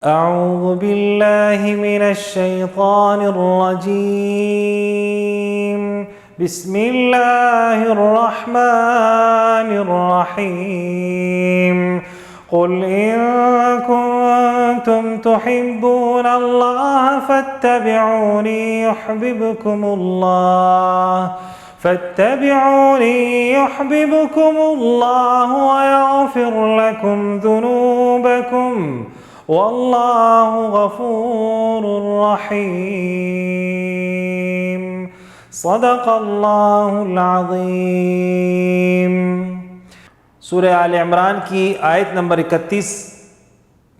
اعوذ باللہ من الشیطان الرجیم بسم اللہ الرحمن الرحیم قل ان کنتم تحبون اللہ فاتبعونی يحببكم الله ويغفر لكم ذنوبكم واللہ غفور رحیم صدق اللہ العظیم۔ سورہ آل عمران کی آیت نمبر 31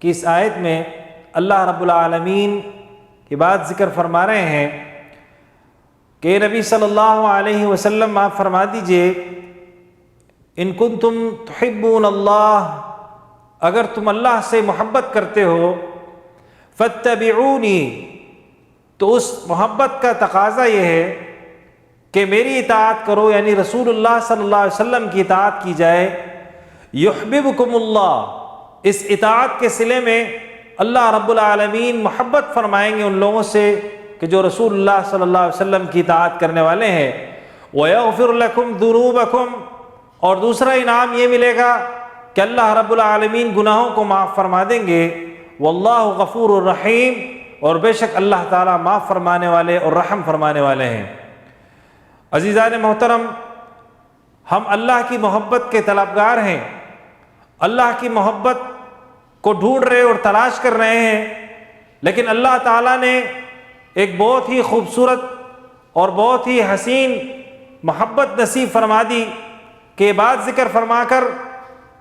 کی اس آیت میں اللہ رب العالمین کی بات ذکر فرما رہے ہیں کہ نبی صلی اللہ علیہ وسلم آپ فرما دیجئے ان کنتم تحبون اللہ، اگر تم اللہ سے محبت کرتے ہو، فاتبعونی، تو اس محبت کا تقاضا یہ ہے کہ میری اطاعت کرو، یعنی رسول اللہ صلی اللہ علیہ وسلم کی اطاعت کی جائے۔ یحببکم اللہ، اس اطاعت کے صلے میں اللہ رب العالمین محبت فرمائیں گے ان لوگوں سے کہ جو رسول اللہ صلی اللہ علیہ وسلم کی اطاعت کرنے والے ہیں۔ وَيَغْفِرْ لَكُمْ ذُنُوبَكُمْ، اور دوسرا انعام یہ ملے گا کہ اللہ رب العالمین گناہوں کو معاف فرما دیں گے۔ واللہ غفور الرحیم، اور بے شک اللہ تعالیٰ معاف فرمانے والے اور رحم فرمانے والے ہیں۔ عزیزان محترم، ہم اللہ کی محبت کے طلبگار ہیں، اللہ کی محبت کو ڈھونڈ رہے اور تلاش کر رہے ہیں، لیکن اللہ تعالیٰ نے ایک بہت ہی خوبصورت اور بہت ہی حسین محبت نصیب فرما دی کہ بات ذکر فرما کر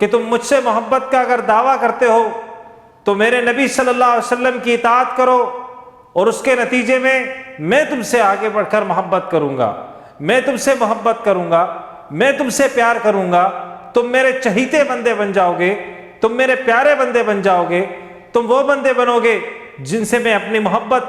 کہ تم مجھ سے محبت کا اگر دعویٰ کرتے ہو تو میرے نبی صلی اللہ علیہ وسلم کی اطاعت کرو، اور اس کے نتیجے میں تم سے آگے بڑھ کر محبت کروں گا، میں تم سے محبت کروں گا، میں تم سے پیار کروں گا، تم میرے چہیتے بندے بن جاؤ گے، تم میرے پیارے بندے بن جاؤ گے، تم وہ بندے بنو گے جن سے میں اپنی محبت،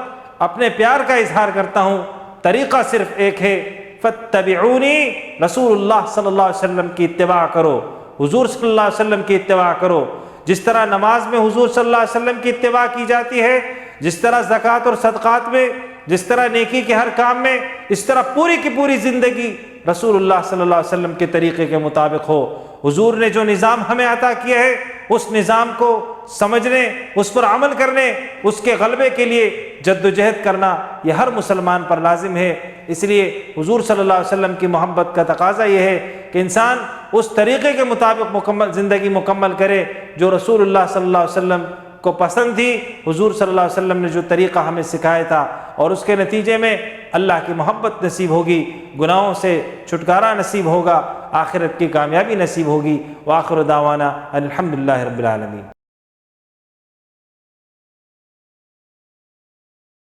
اپنے پیار کا اظہار کرتا ہوں۔ طریقہ صرف ایک ہے، فاتبعونی، رسول اللہ صلی اللہ علیہ وسلم کی اتباع کرو، حضور صلی اللہ علیہ وسلم کی اتباع کرو۔ جس طرح نماز میں حضور صلی اللہ علیہ وسلم کی اتباع کی جاتی ہے، جس طرح زکوٰۃ اور صدقات میں، جس طرح نیکی کے ہر کام میں، اس طرح پوری کی پوری زندگی رسول اللہ صلی اللہ علیہ وسلم کے طریقے کے مطابق ہو۔ حضور نے جو نظام ہمیں عطا کیا ہے، اس نظام کو سمجھنے، اس پر عمل کرنے، اس کے غلبے کے لیے جد و جہد کرنا یہ ہر مسلمان پر لازم ہے۔ اس لیے حضور صلی اللہ علیہ وسلم کی محبت کا تقاضا یہ ہے کہ انسان اس طریقے کے مطابق زندگی مکمل کرے جو رسول اللہ صلی اللہ علیہ وسلم کو پسند تھی۔ حضور صلی اللہ علیہ وسلم نے جو طریقہ ہمیں سکھایا تھا، اور اس کے نتیجے میں اللہ کی محبت نصیب ہوگی، گناہوں سے چھٹکارا نصیب ہوگا، آخرت کی کامیابی نصیب ہوگی۔ وآخر دعوانا الحمدللہ رب العالمین۔